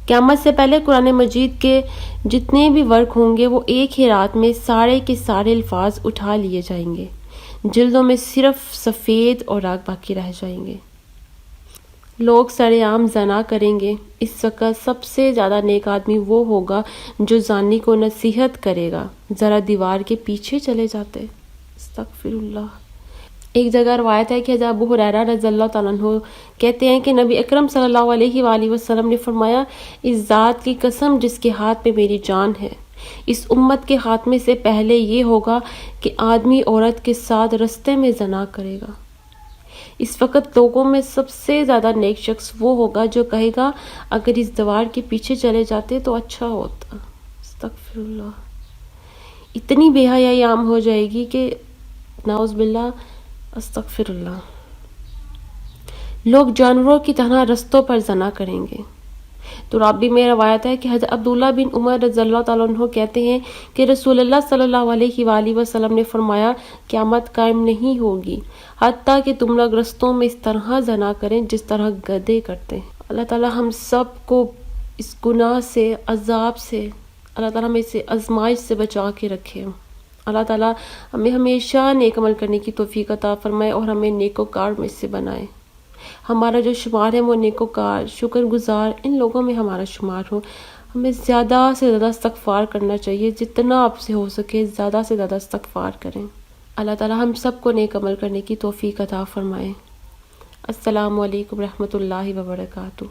قیامت سے پہلے قرآن مجید کے جتنے بھی ورق ہوں گے وہ ایک ہی رات میں سارے کے سارے الفاظ اٹھا لیے جائیں گے، جلدوں میں صرف سفید اور راگ باقی رہ جائیں گے۔ لوگ سرے عام زنا کریں گے۔ اس وقت سب سے زیادہ نیک آدمی وہ ہوگا جو زانی کو نصیحت کرے گا، ذرا دیوار کے پیچھے چلے جاتے۔ استغفر اللہ۔ ایک جگہ روایت ہے کہ حضرت ابو ہریرہ رضی اللہ تعالیٰ عنہ کہتے ہیں کہ نبی اکرم صلی اللہ علیہ وآلہ وسلم نے فرمایا، اس ذات کی قسم جس کے ہاتھ میں میری جان ہے، اس امت کے خاتمے سے پہلے یہ ہوگا کہ آدمی عورت کے ساتھ رستے میں زنا کرے گا۔ اس وقت لوگوں میں سب سے زیادہ نیک شخص وہ ہوگا جو کہے گا اگر اس دیوار کے پیچھے چلے جاتے تو اچھا ہوتا۔ استغفر اللہ۔ اتنی بے حیائی عام ہو جائے گی کہ نعوذ باللہ، استغفر اللہ، لوگ جانوروں کی طرح رستوں پر زنا کریں گے۔ تو رابی میں روایت ہے کہ حضرت عبداللہ بن عمر رضی اللہ تعالیٰ عنہ کہتے ہیں کہ رسول اللہ صلی اللہ علیہ وآلہ وسلم نے فرمایا، قیامت قائم نہیں ہوگی حتیٰ کہ تم لوگ رستوں میں اس طرح زنا کریں جس طرح گدھے کرتے ہیں۔ اللہ تعالیٰ ہم سب کو اس گناہ سے، عذاب سے، اللہ تعالیٰ ہمیں اسے آزمائش سے بچا کے رکھے۔ اللہ تعالیٰ ہمیں ہمیشہ نیک عمل کرنے کی توفیق عطا فرمائے اور ہمیں نیکوکار میں سے بنائے۔ ہمارا جو شمار ہے وہ نیکوکار، شکر گزار ان لوگوں میں ہمارا شمار ہو۔ ہمیں زیادہ سے زیادہ استغفار کرنا چاہیے، جتنا آپ سے ہو سکے زیادہ سے زیادہ استغفار کریں۔ اللہ تعالیٰ ہم سب کو نیک عمل کرنے کی توفیق عطا فرمائے۔ السلام علیکم رحمۃ اللہ وبرکاتہ۔